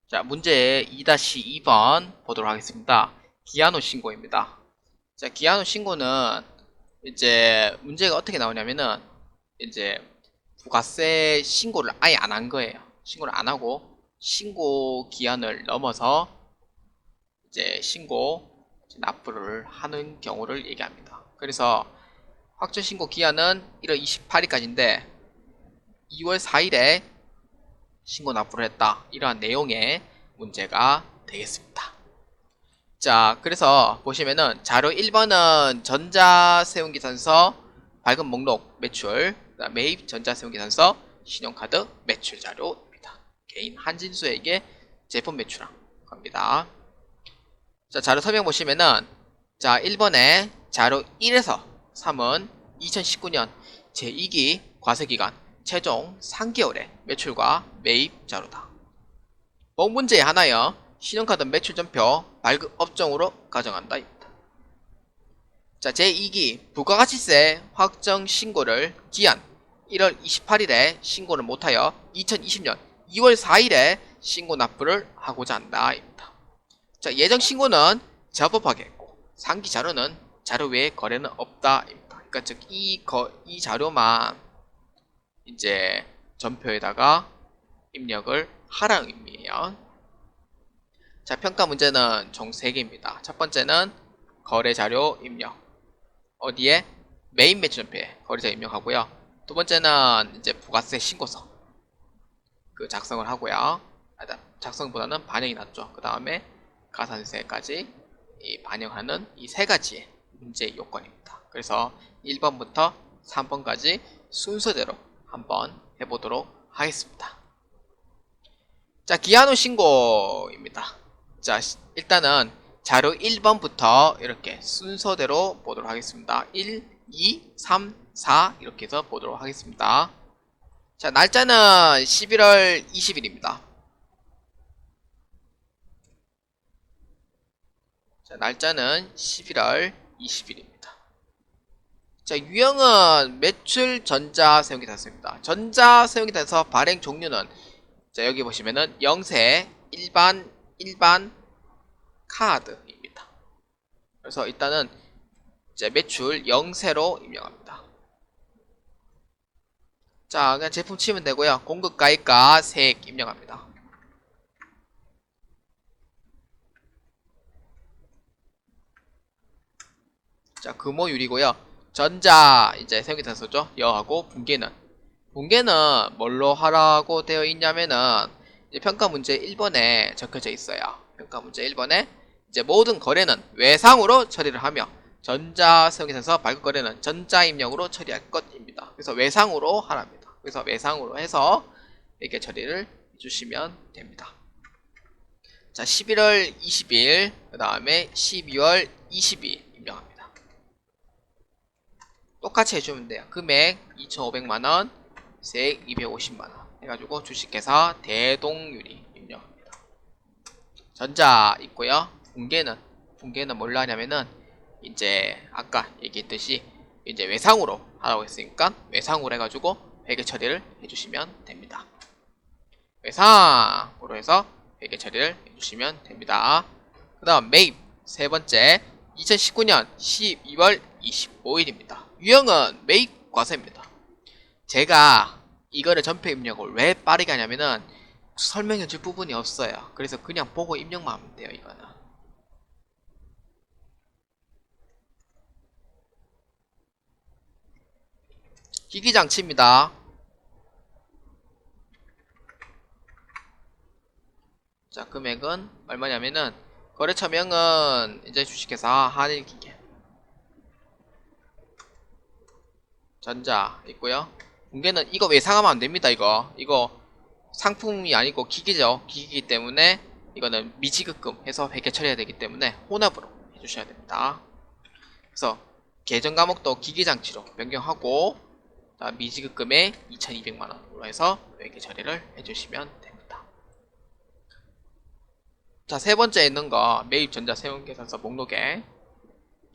자, 문제 2-2번 보도록 하겠습니다. 기한후 신고입니다. 자, 기한후 신고는 이제 문제가 어떻게 나오냐면은 이제 부가세 신고를 아예 안 한 거예요. 신고를 안 하고 신고 기한을 넘어서 이제 납부를 하는 경우를 얘기합니다. 그래서 확정 신고 기한은 1월 28일까지인데 2월 4일에 신고 납부를 했다. 이러한 내용의 문제가 되겠습니다. 자, 그래서 보시면은 자료 1번은 전자세운기산서 발급 목록 매출, 매입 전자세운기산서 신용카드 매출 자료입니다. 개인 한진수에게 제품 매출한 겁니다. 자, 자료 설명 보시면은 자, 1번에 자료 1에서 3은 2019년 제2기 과세기간 최종 3개월의 매출과 매입 자료다. 본 문제에 하나여 신용카드 매출 전표 발급 업종으로 가정한다. 자, 제2기 부가가치세 확정 신고를 기한 1월 28일에 신고를 못하여 2020년 2월 4일에 신고 납부를 하고자 한다. 자, 예정 신고는 적법하게 했고 상기 자료는 자료 외에 거래는 없다. 그러니까 즉 이 자료만 이제 전표에다가 입력을 하라는 의미예요. 자, 평가 문제는 총 3개입니다. 첫 번째는 거래자료 입력. 어디에? 메인 매출 전표에 거래자료 입력하고요. 두 번째는 이제 부가세 신고서 그 작성을 하고요. 작성보다는 반영이 낫죠. 그 다음에 가산세까지 반영하는 이 3가지의 문제 요건입니다. 그래서 1번부터 3번까지 순서대로 한번 해보도록 하겠습니다. 자, 기한후 신고입니다. 자, 일단은 자료 1번부터 이렇게 순서대로 보도록 하겠습니다. 1, 2, 3, 4 이렇게 해서 보도록 하겠습니다. 자, 날짜는 11월 20일입니다. 자, 날짜는 11월 20일입니다. 자, 유형은 매출 전자세운기단서입니다. 전자세운기단서 발행 종류는 자, 여기 보시면은 영세, 일반 카드입니다. 그래서 일단은 이제 매출 영세로 입력합니다. 자, 그냥 제품 치면 되고요. 공급 가입가 세액 입력합니다. 자, 금호율이고요. 전자 이제 세운기단서죠. 여하고 붕괴는 뭘로 하라고 되어 있냐면은 이제 평가 문제 1번에 적혀져 있어요. 평가 문제 1번에 이제 모든 거래는 외상으로 처리를 하며 전자세운기산서 발급 거래는 전자입력으로 처리할 것입니다. 그래서 외상으로 하랍니다. 그래서 외상으로 해서 이렇게 처리를 해주시면 됩니다. 자, 11월 20일 그 다음에 12월 20일 입력합니다. 똑같이 해주면 돼요. 금액 2,500만원, 세액 250만원 해가지고 주식회사 대동유리 입력합니다. 전자 있고요. 붕괴는 뭘로 하냐면은 이제 아까 얘기했듯이 이제 외상으로 하라고 했으니까 외상으로 해가지고 회계 처리를 해주시면 됩니다. 외상으로 해서 회계 처리를 해주시면 됩니다. 그 다음 매입 세 번째 2019년 12월 25일입니다. 유형은 매입 과세입니다. 제가 이거를 전표 입력을 왜 빠르게 하냐면은 설명해 줄 부분이 없어요. 그래서 그냥 보고 입력만 하면 돼요. 이거는 기기장치입니다. 자, 금액은 얼마냐면은 거래처명은 이제 주식회사 한일기계 전자 있고요. 붕괴는 이거 외상하면 안됩니다. 이거 상품이 아니고 기기죠. 기기이기 때문에 이거는 미지급금 해서 회계 처리해야 되기 때문에 혼합으로 해주셔야 됩니다. 그래서 계정 과목도 기기장치로 변경하고 미지급금에 2,200만원으로 해서 회계 처리를 해주시면 됩니다. 자, 세 번째 있는 거 매입 전자 세운계산서 목록에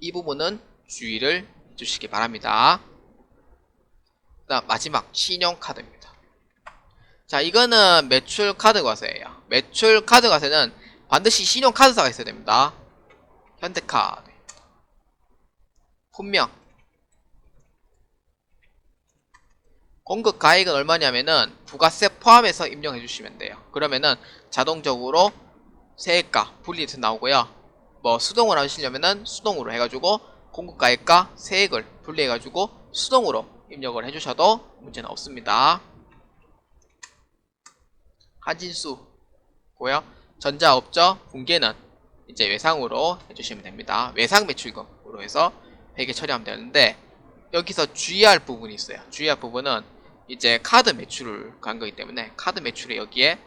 이 부분은 주의를 해주시기 바랍니다. 그 다음 마지막 신용카드입니다. 자, 이거는 매출 카드 과세예요. 매출 카드 과세는 반드시 신용카드사가 있어야 됩니다. 현대카드. 분명. 공급 가액은 얼마냐면은 부가세 포함해서 입력해 주시면 돼요. 그러면은 자동적으로 세액과 분리해서 나오고요. 뭐 수동으로 하시려면은 수동으로 해가지고 공급 가액과 세액을 분리해가지고 수동으로 입력을 해주셔도 문제는 없습니다. 한진수고요. 전자업적 분계는 이제 외상으로 해주시면 됩니다. 외상 매출금으로 해서 회계 처리하면 되는데 여기서 주의할 부분이 있어요. 주의할 부분은 이제 카드 매출을 간 거기 때문에 카드 매출에 여기에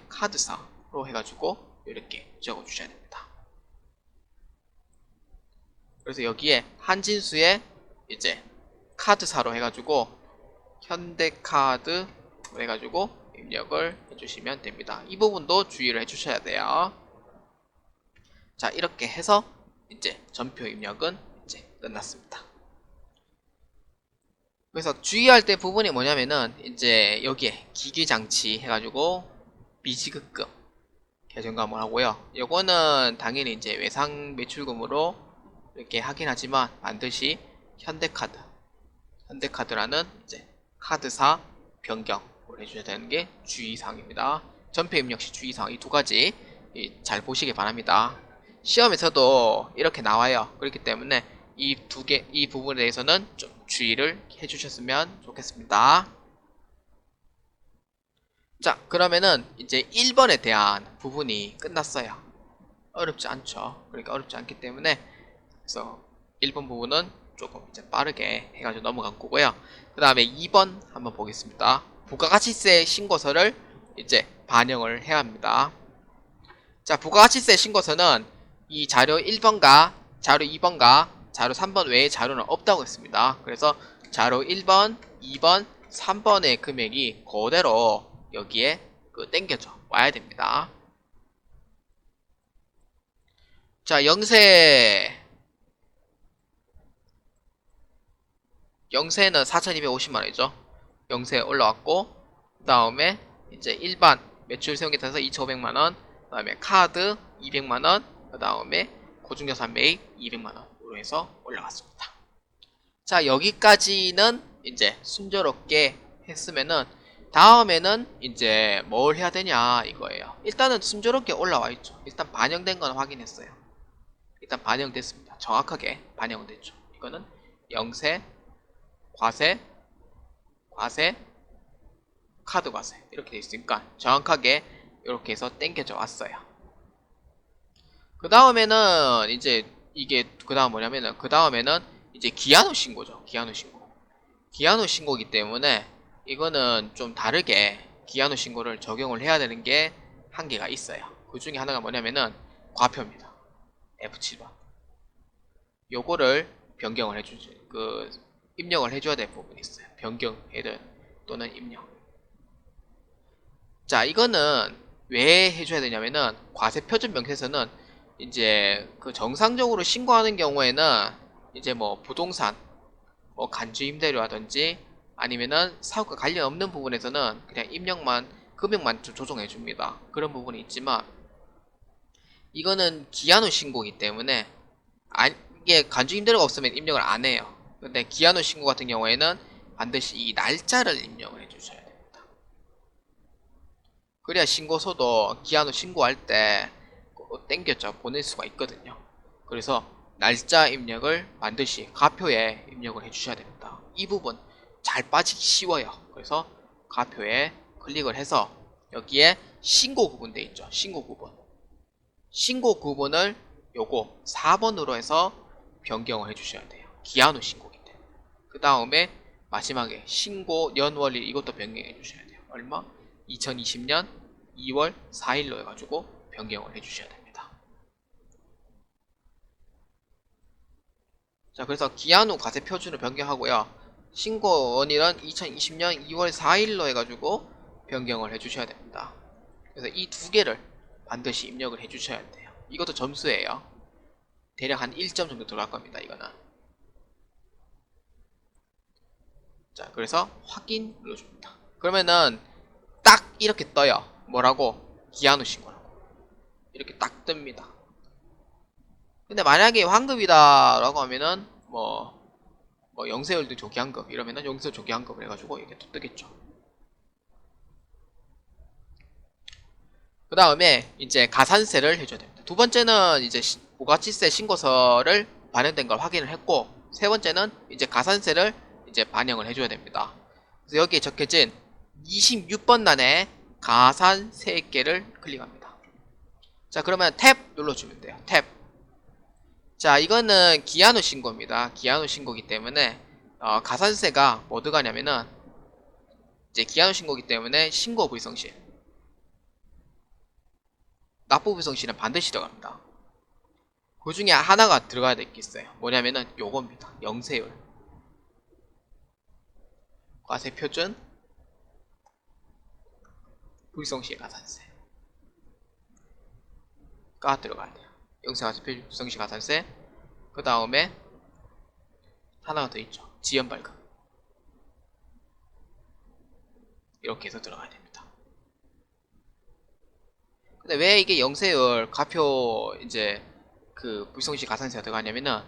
카드사로 해가지고 이렇게 적어 주셔야 됩니다. 그래서 여기에 한진수에 이제 카드사로 해가지고 현대카드 해가지고 입력을 해주시면 됩니다. 이 부분도 주의를 해주셔야 돼요. 자, 이렇게 해서 이제 전표 입력은 이제 끝났습니다. 그래서 주의할 때 부분이 뭐냐면은 이제 여기에 기기장치 해가지고 미지급금 계정감을 하고요. 요거는 당연히 이제 외상 매출금으로 이렇게 하긴 하지만 반드시 현대카드라는 이제 카드사 변경을 해주셔야 되는 게 주의사항입니다. 전표 입력 시 주의사항 이 두 가지 잘 보시기 바랍니다. 시험에서도 이렇게 나와요. 그렇기 때문에 이 부분에 대해서는 좀 주의를 해주셨으면 좋겠습니다. 자, 그러면은 이제 1번에 대한 부분이 끝났어요. 어렵지 않죠. 그러니까 어렵지 않기 때문에 그래서 1번 부분은 조금 이제 빠르게 해가지고 넘어간 거고요. 그 다음에 2번 한번 보겠습니다. 부가가치세 신고서를 이제 반영을 해야 합니다. 자, 부가가치세 신고서는 이 자료 1번과 자료 2번과 자료 3번 외에 자료는 없다고 했습니다. 그래서 자료 1번, 2번, 3번의 금액이 그대로 여기에 땡겨져 와야 됩니다. 자, 영세는 4,250만원이죠. 영세 올라왔고, 그 다음에 이제 일반 매출 세운 게 따라서 2,500만원, 그 다음에 카드 200만원, 그 다음에 고중자산 매입 200만원으로 해서 올라갔습니다. 자, 여기까지는 이제 순조롭게 했으면은 다음에는 이제 뭘 해야 되냐 이거예요. 일단은 순조롭게 올라와 있죠. 일단 반영된 건 확인했어요. 일단 반영됐습니다. 정확하게 반영은 됐죠. 이거는 영세, 과세, 카드 과세 이렇게 돼 있으니까 정확하게 이렇게 해서 땡겨져 왔어요. 그 다음에는 이제 이게 그 다음 뭐냐면은 그 다음에는 이제 기한후 신고죠. 기한후 신고기 때문에 이거는 좀 다르게 기한후 신고를 적용을 해야 되는 게 한계가 있어요. 그 중에 하나가 뭐냐면은 과표입니다. F7번. 요거를 변경을 해주죠. 입력을 해줘야 될 부분이 있어요. 변경해든 또는 입력. 자, 이거는 왜 해줘야 되냐면은 과세 표준 명세서는 이제 정상적으로 신고하는 경우에는 이제 뭐 부동산, 뭐 간주 임대료라든지 아니면은 사업과 관련 없는 부분에서는 그냥 입력만 금액만 좀 조정해 줍니다. 그런 부분이 있지만 이거는 기한후 신고이기 때문에 이게 간주 임대료가 없으면 입력을 안 해요. 근데 기한후 신고 같은 경우에는 반드시 이 날짜를 입력을 해주셔야 됩니다. 그래야 신고서도 기한후 신고할 때 땡겨져 보낼 수가 있거든요. 그래서 날짜 입력을 반드시 가표에 입력을 해주셔야 됩니다. 이 부분 잘 빠지기 쉬워요. 그래서 가표에 클릭을 해서 여기에 신고 구분 돼 있죠. 신고 구분을 요거 4번으로 해서 변경을 해주셔야 돼요. 기한후 신고기 때문에. 그 다음에 마지막에 신고 연월일 이것도 변경해 주셔야 돼요. 얼마? 2020년 2월 4일로 해가지고 변경을 해주셔야 됩니다. 자, 그래서 기한후 과세 표준을 변경하고요. 신고 원일은 2020년 2월 4일로 해가지고 변경을 해주셔야 됩니다. 그래서 이 두 개를 반드시 입력을 해주셔야 돼요. 이것도 점수예요. 대략 한 1점 정도 들어갈 겁니다. 이거는. 자, 그래서 확인 눌러줍니다. 그러면은 딱 이렇게 떠요. 뭐라고? 기한 후 신고라고. 이렇게 딱 뜹니다. 근데 만약에 환급이다라고 하면은 영세율도 조기환급 이러면은 영세율 조기환급을 해가지고 이렇게 또 뜨겠죠. 그 다음에 이제 가산세를 해줘야 됩니다. 두 번째는 이제 부가치세 신고서를 반영된 걸 확인을 했고, 세 번째는 이제 가산세를 이제 반영을 해줘야 됩니다. 그래서 여기에 적혀진 26번란에 가산세액계를 클릭합니다. 자, 그러면 탭 눌러주면 돼요. 탭. 자, 이거는 기한 후 신고입니다. 기한 후 신고기 때문에 가산세가 뭐 들어가냐면은 이제 기한 후 신고기 때문에 신고 불성실, 납부 불성실은 반드시 들어갑니다. 그 중에 하나가 들어가야 될 게 있어요. 뭐냐면은 요겁니다. 영세율, 과세 표준, 불성실 가산세가 들어가야 돼요. 영세과세 표준 불성실 가산세. 그 다음에 하나가 더 있죠. 지연발급. 이렇게 해서 들어가야 됩니다. 근데 왜 이게 영세율 가표 이제 그 불성실 가산세가 들어가냐면은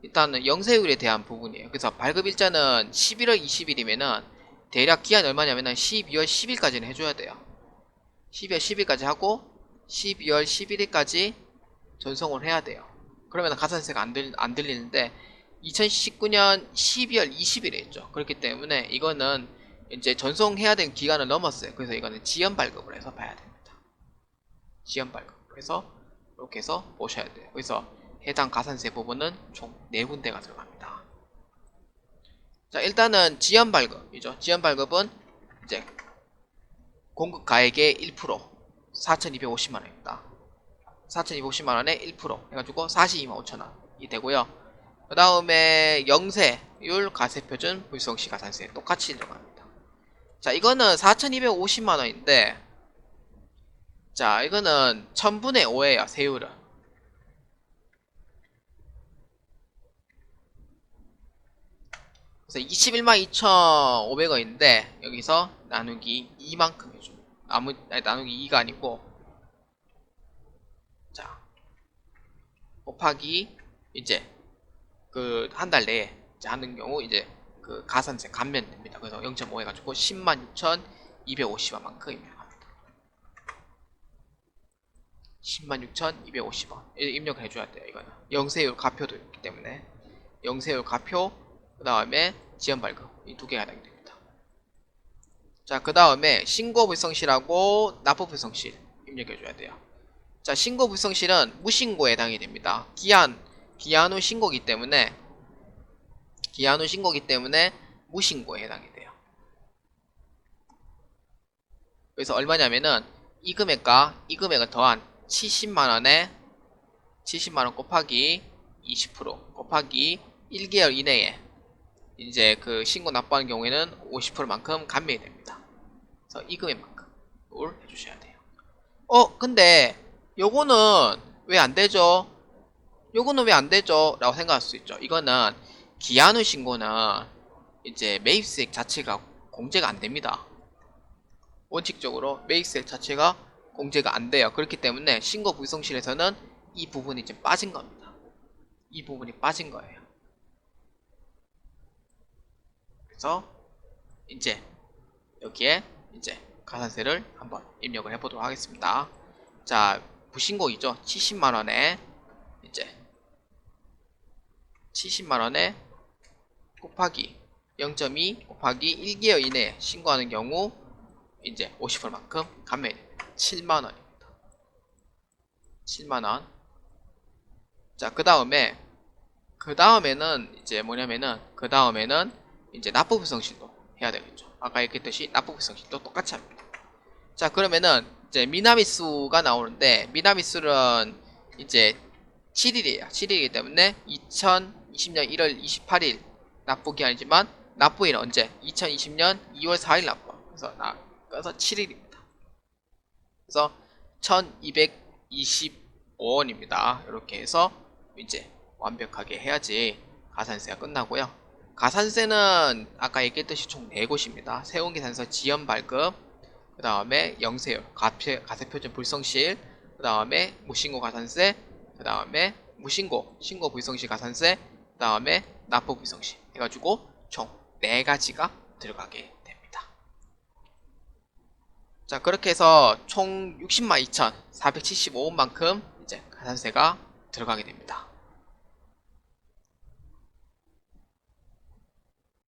일단은 영세율에 대한 부분이에요. 그래서 발급일자는 11월 20일이면은 대략 기한 얼마냐면은 12월 10일까지는 해줘야 돼요. 12월 10일까지 하고 12월 11일까지 전송을 해야 돼요. 그러면 가산세가 안 들리는데 2019년 12월 20일에 했죠. 그렇기 때문에 이거는 이제 전송해야 되는 기간을 넘었어요. 그래서 이거는 지연 발급을 해서 봐야 됩니다. 지연 발급. 그래서 이렇게 해서 보셔야 돼요. 그래서 해당 가산세 부분은 총 4군데가 들어갑니다. 자, 일단은 지연 발급이죠. 지연 발급은 이제 공급 가액의 1% 4,250만원입니다. 4,250만원에 1% 해가지고 42만 5천원이 되고요. 그 다음에 영세율 가세표준 불성시 가산세 똑같이 들어갑니다. 자, 이거는 4,250만원인데 자, 이거는 1000분의 5예요. 세율은. 그래서 21만 2,500원인데 여기서 나누기 2만큼 해줍니다. 나누기 2가 아니고 자, 곱하기 이제 그 한 달 내에 하는 경우 이제 그 가산세 감면됩니다. 그래서 0.5 해가지고 10만 6,250원만큼 입력합니다. 10만 6,250원 입력을 해줘야 돼요. 이거는 영세율 가표도 있기 때문에 영세율 가표, 그 다음에 지연발급 이 두 개가 해당이 됩니다. 자, 그 다음에 신고불성실하고 납부불성실 입력해줘야 돼요. 자, 신고불성실은 무신고에 해당이 됩니다. 기한 후 신고기 때문에 무신고에 해당이 돼요. 그래서 얼마냐면은 이 금액과 이 금액을 더한 70만원에 70만원 곱하기 20% 곱하기 1개월 이내에 이제 그 신고 납부하는 경우에는 50%만큼 감면이 됩니다. 그래서 이 금액만큼을 해주셔야 돼요. 근데 요거는 왜 안 되죠? 라고 생각할 수 있죠. 이거는 기한 후 신고는 이제 매입세액 자체가 공제가 안 됩니다. 원칙적으로 매입세액 자체가 공제가 안 돼요. 그렇기 때문에 신고 불성실에서는 이 부분이 이제 빠진 겁니다. 이 부분이 빠진 거예요. 그래서 이제 여기에 이제 가산세를 한번 입력을 해보도록 하겠습니다. 자, 부신고이죠. 70만원에 이제 70만원에 곱하기 0.2 곱하기 1개월 이내에 신고하는 경우 이제 50%만큼 감면이 됩니다. 7만원입니다. 7만원. 자, 그 다음에는 이제 뭐냐면은 그 다음에는 이제 납부불성실도 해야 되겠죠. 아까 얘기했듯이 납부불성실도 똑같이 합니다. 자, 그러면은 이제 미나미수가 나오는데 미나미수는 이제 7일이에요. 7일이기 때문에 2020년 1월 28일 납부기한이지만 납부일은 언제? 2020년 2월 4일 납부. 그래서 7일입니다. 그래서 1225원입니다. 이렇게 해서 이제 완벽하게 해야지 가산세가 끝나고요. 가산세는 아까 얘기했듯이 총 4곳입니다. 세운계산서 지연발급, 그 그 다음에 영세율, 가세표준 불성실, 그 다음에 무신고 가산세, 그 다음에 무신고, 신고 불성실 가산세, 그 다음에 납부 불성실 해가지고 총 4가지가 들어가게 됩니다. 자, 그렇게 해서 총 602,475원만큼 이제 가산세가 들어가게 됩니다.